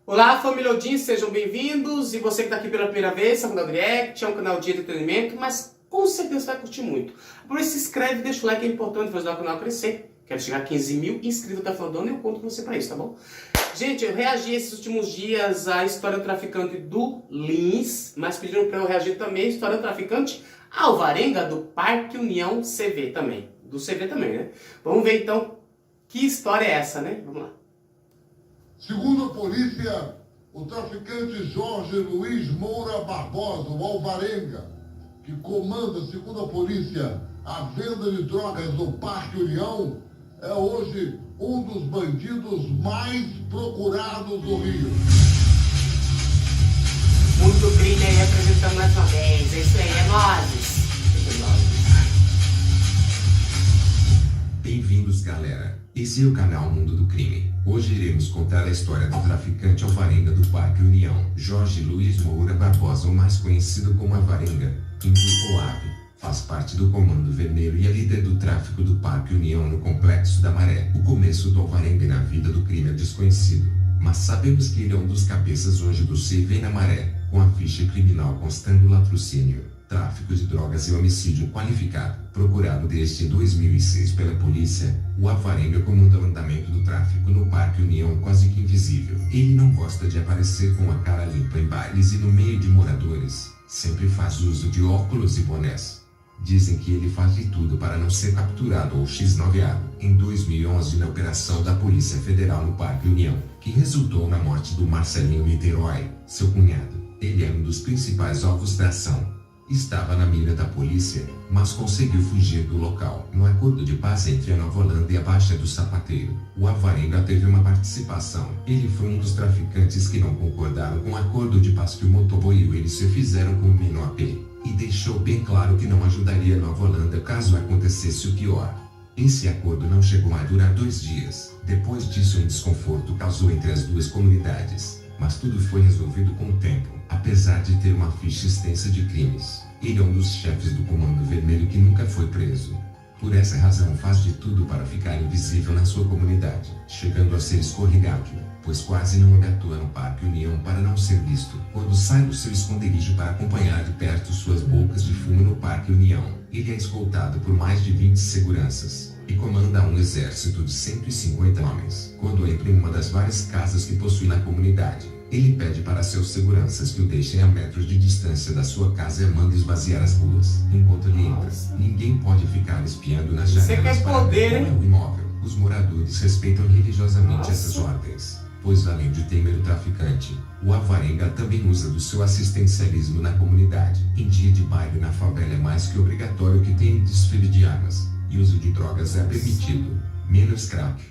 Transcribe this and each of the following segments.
Olá, família Odin, sejam bem-vindos. E você que está aqui pela primeira vez, é um canal Direct, é um canal de entretenimento, mas com certeza você vai curtir muito. Por isso, se inscreve, deixa o like, é importante fazer o canal crescer. Quero chegar a 15 mil inscritos até o final do ano e eu conto com você para isso, tá bom? Gente, eu reagi esses últimos dias à história do traficante do Lins, mas pediram para eu reagir também à história do traficante Alvarenga do Parque União CV também. Do CV também, né? Vamos ver então que história é essa, né? Vamos lá. Segundo a polícia, o traficante Jorge Luiz Moura Barbosa, o Alvarenga, que comanda, segundo a polícia, a venda de drogas no Parque União, é hoje um dos bandidos mais procurados do Rio. Muito crime aí apresentando mais uma vez. É isso aí, é nóis. Bem-vindos, galera. Esse é o canal Mundo do Crime. Hoje iremos contar a história do traficante Alvarenga do Parque União, Jorge Luiz Moura Barbosa, ou mais conhecido como Alvarenga, Hindu ou Ave. Faz parte do Comando Vermelho e é líder do tráfico do Parque União no Complexo da Maré. O começo do Alvarenga na vida do crime é desconhecido, mas sabemos que ele é um dos cabeças hoje do CV na Maré, com a ficha criminal constando latrocínio, tráfico de drogas e homicídio qualificado. Procurado desde 2006 pela polícia, o Alvarenga comanda o andamento do tráfico no Parque União quase que invisível. Ele não gosta de aparecer com a cara limpa em bailes e no meio de moradores. Sempre faz uso de óculos e bonés. Dizem que ele faz de tudo para não ser capturado ou x-noveado. Em 2011, na operação da Polícia Federal no Parque União, que resultou na morte do Marcelinho Niterói, seu cunhado, ele é um dos principais alvos da ação. Estava na mira da polícia, mas conseguiu fugir do local. No acordo de paz entre a Nova Holanda e a Baixa do Sapateiro, o Alvarenga teve uma participação. Ele foi um dos traficantes que não concordaram com o acordo de paz que o motoboy e eles se fizeram com o Menor AP, e deixou bem claro que não ajudaria a Nova Holanda caso acontecesse o pior. Esse acordo não chegou a durar 2 dias. Depois disso, um desconforto causou entre as duas comunidades, mas tudo foi resolvido com o tempo. Apesar de ter uma ficha extensa de crimes, ele é um dos chefes do Comando Vermelho que nunca foi preso. Por essa razão faz de tudo para ficar invisível na sua comunidade, chegando a ser escorregado, pois quase não atua no Parque União para não ser visto. Quando sai do seu esconderijo para acompanhar de perto suas bocas de fumo no Parque União, ele é escoltado por mais de 20 seguranças, e comanda um exército de 150 homens. Quando entra em uma das várias casas que possui na comunidade, ele pede para seus seguranças que o deixem a metros de distância da sua casa e manda esvaziar as ruas. Enquanto ele entra, ninguém pode ficar espiando nas janelas para ver como é o imóvel. Os moradores respeitam religiosamente essas ordens, pois além de temer o traficante, o Alvarenga também usa do seu assistencialismo na comunidade. Em dia de baile na favela é mais que obrigatório que tenha desfile de armas, e uso de drogas é permitido, menos crack.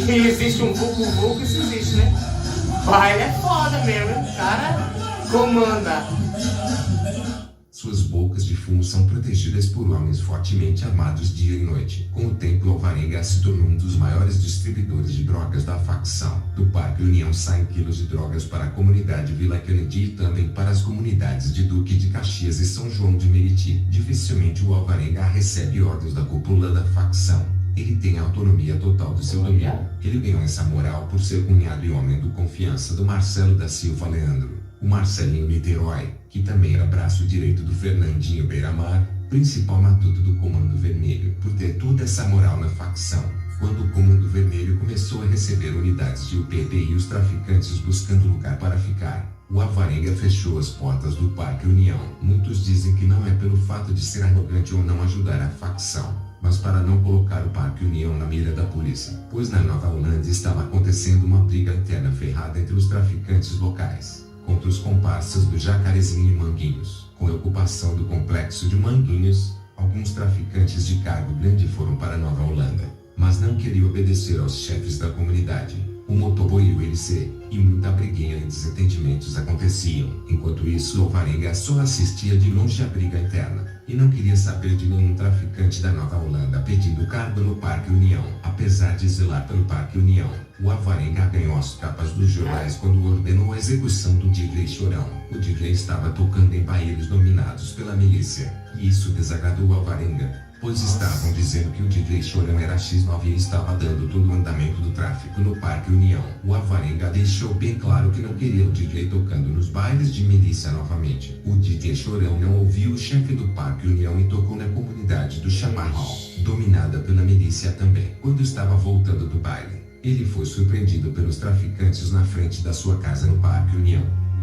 E existe um vulco, isso existe, né? Baile é foda mesmo, hein? O cara comanda. Suas bocas de fumo são protegidas por homens fortemente armados dia e noite. Com o tempo, Alvarenga se tornou um dos maiores distribuidores de drogas da facção. Do Parque União saem quilos de drogas para a comunidade Vila Kennedy e também para as comunidades de Duque de Caxias e São João de Meriti. Dificilmente o Alvarenga recebe ordens da cúpula da facção. Ele tem a autonomia total do seu domínio. Ele ganhou essa moral por ser cunhado e homem do confiança do Marcelo da Silva Leandro, o Marcelinho Niterói, que também era braço direito do Fernandinho Beiramar, principal matuto do Comando Vermelho. Por ter toda essa moral na facção, quando o Comando Vermelho começou a receber unidades de UPP e os traficantes buscando lugar para ficar, o Alvarenga fechou as portas do Parque União. Muitos dizem que não é pelo fato de ser arrogante ou não ajudar a facção, mas para não colocar o Parque União na mira da polícia, pois na Nova Holanda estava acontecendo uma briga interna ferrada entre os traficantes locais, contra os comparsas do Jacarezinho e Manguinhos. Com a ocupação do complexo de Manguinhos, alguns traficantes de cargo grande foram para Nova Holanda, mas não queriam obedecer aos chefes da comunidade, o motoboy e o LC, e muita briguinha e desentendimentos aconteciam. Enquanto isso, o Alvarenga só assistia de longe à briga interna. e não queria saber de nenhum traficante da Nova Holanda pedindo cargo no Parque União. Apesar de zelar pelo Parque União, o Alvarenga ganhou as capas dos jornais quando ordenou a execução do DJ Chorão. O DJ estava tocando em bailes dominados pela milícia, e isso desagradou o Alvarenga, pois estavam dizendo que o DJ Chorão era X9 e estava dando todo o andamento do tráfico no Parque União. O Alvarenga deixou bem claro que não queria o DJ tocando nos bailes de milícia novamente. O DJ Chorão não ouviu o chefe do Parque União e tocou na comunidade do Chamarral, dominada pela milícia também. Quando estava voltando do baile, ele foi surpreendido pelos traficantes na frente da sua casa no Parque União,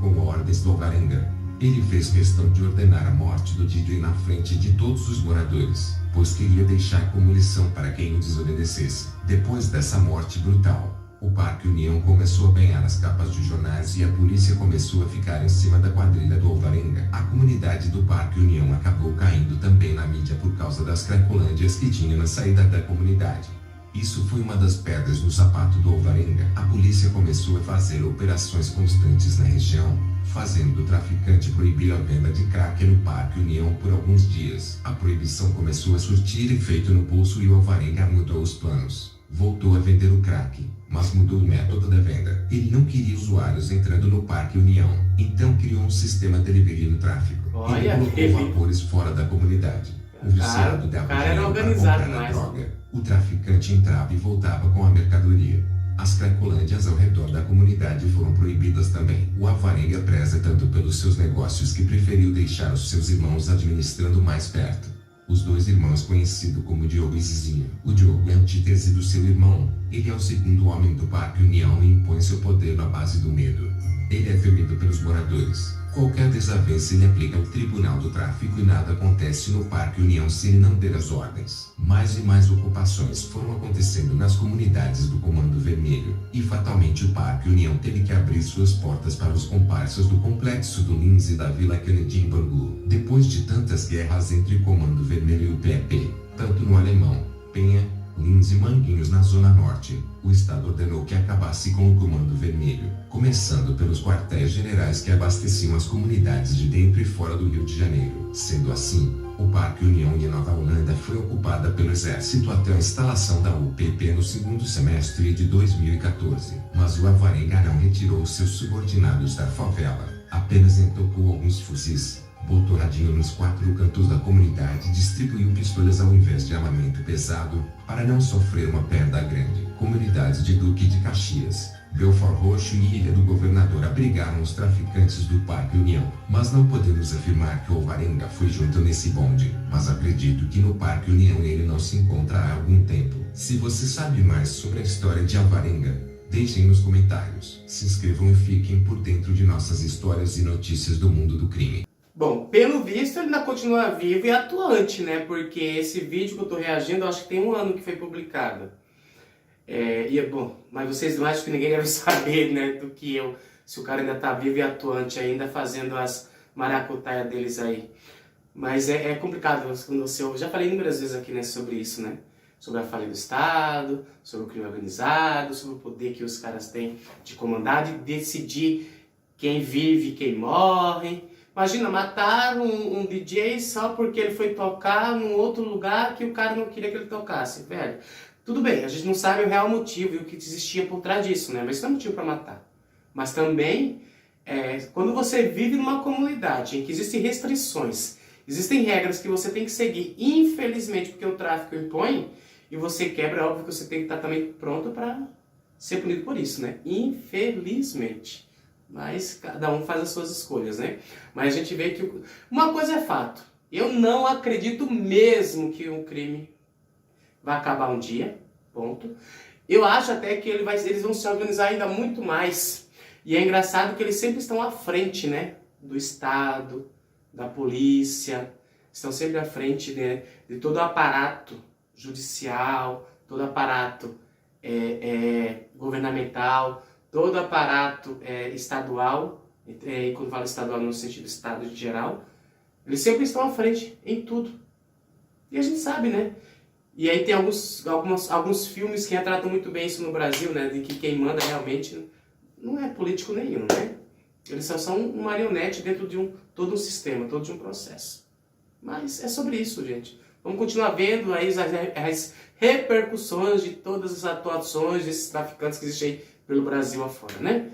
com ordens do Alvarenga. Ele fez questão de ordenar a morte do DJ na frente de todos os moradores, pois queria deixar como lição para quem o desobedecesse. Depois dessa morte brutal, o Parque União começou a ganhar as capas de jornais e a polícia começou a ficar em cima da quadrilha do Alvarenga. A comunidade do Parque União acabou caindo também na mídia por causa das cracolândias que tinha na saída da comunidade. Isso foi uma das pedras no sapato do Alvarenga. A polícia começou a fazer operações constantes na região, fazendo o traficante proibir a venda de crack no Parque União por alguns dias. A proibição começou a surtir efeito no pulso e o Alvarenga mudou os planos. Voltou a vender o crack, mas mudou o método da venda. Ele não queria usuários entrando no Parque União, então criou um sistema delivery no tráfico. Olha, ele colocou vapores fora da comunidade. O viciado dava dinheiro para comprar a droga. O traficante entrava e voltava com a mercadoria. As cracolândias ao redor da comunidade foram proibidas também. O Alvarenga preza tanto pelos seus negócios que preferiu deixar os seus irmãos administrando mais perto. Os dois irmãos conhecidos como Diogo e Zizinho. O Diogo é a antítese do seu irmão. Ele é o segundo homem do Parque União e impõe seu poder na base do medo. Ele é temido pelos moradores. Qualquer desavença ele aplica ao Tribunal do Tráfico e nada acontece no Parque União se ele não der as ordens. Mais e mais ocupações foram acontecendo nas comunidades do Comando Vermelho, e fatalmente o Parque União teve que abrir suas portas para os comparsas do Complexo do Lins e da Vila Kennedy em Bangu. Depois de tantas guerras entre o Comando Vermelho e o PP, tanto no Alemão, Penha, Lins e Manguinhos na Zona Norte, o Estado ordenou que acabasse com o Comando Vermelho, começando pelos quartéis generais que abasteciam as comunidades de dentro e fora do Rio de Janeiro. Sendo assim, o Parque União e a Nova Holanda foi ocupada pelo Exército até a instalação da UPP no segundo semestre de 2014. Mas o Alvarenga não retirou seus subordinados da favela, apenas entocou alguns fuzis, botou radinho nos 4 cantos da comunidade e distribuiu pistolas ao invés de armamento pesado, para não sofrer uma perda grande. Comunidades de Duque de Caxias, Belfort Roxo e Ilha do Governador abrigaram os traficantes do Parque União. Mas não podemos afirmar que o Alvarenga foi junto nesse bonde, mas acredito que no Parque União ele não se encontra há algum tempo. Se você sabe mais sobre a história de Alvarenga, deixem nos comentários. Se inscrevam e fiquem por dentro de nossas histórias e notícias do mundo do crime. Bom, pelo visto ele ainda continua vivo e atuante, né? Porque esse vídeo que eu tô reagindo, eu acho que tem 1 ano que foi publicado. Bom, mas vocês não acham que ninguém deve saber, né, do que eu, se o cara ainda tá vivo e atuante, ainda fazendo as maracutaias deles aí. Mas é complicado quando você... Eu já falei inúmeras vezes aqui, né, sobre isso, né? Sobre a falha do Estado, sobre o crime organizado, sobre o poder que os caras têm de comandar, de decidir quem vive e quem morre. Imagina, mataram um DJ só porque ele foi tocar num outro lugar que o cara não queria que ele tocasse, velho. Tudo bem, a gente não sabe o real motivo e o que existia por trás disso, né? Mas isso não é motivo para matar. Mas também, quando você vive numa comunidade em que existem restrições, existem regras que você tem que seguir, infelizmente, porque o tráfico impõe, e você quebra, é óbvio que você tem que estar também pronto para ser punido por isso, né? Infelizmente. Mas cada um faz as suas escolhas, né? Mas a gente vê que... Uma coisa é fato. Eu não acredito mesmo que um crime vai acabar um dia. Ponto. Eu acho até que eles vão se organizar ainda muito mais. E é engraçado que eles sempre estão à frente, né? Do Estado, da polícia. Estão sempre à frente, né, de todo o aparato judicial, todo o aparato governamental, todo aparato estadual, e quando falo estadual no sentido Estado em geral, eles sempre estão à frente em tudo. E a gente sabe, né? E aí tem alguns filmes que retratam muito bem isso no Brasil, né? De que quem manda realmente não é político nenhum, né? Eles só são um marionete dentro de todo um sistema, todo de um processo. Mas é sobre isso, gente. Vamos continuar vendo aí as repercussões de todas as atuações desses traficantes que existem aí pelo Brasil afora, né?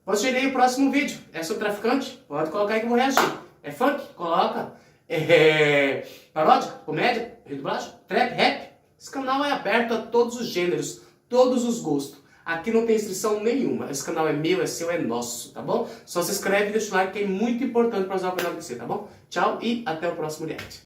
Pode sugerir aí o próximo vídeo. É sobre traficante? Pode colocar aí que eu vou reagir. É funk? Coloca. É paródia? Comédia? Redublagem? Trap? Rap? Esse canal é aberto a todos os gêneros, todos os gostos. Aqui não tem restrição nenhuma. Esse canal é meu, é seu, é nosso, tá bom? Só se inscreve e deixa o like que é muito importante para ajudar o canal a crescer, tá bom? Tchau e até o próximo react.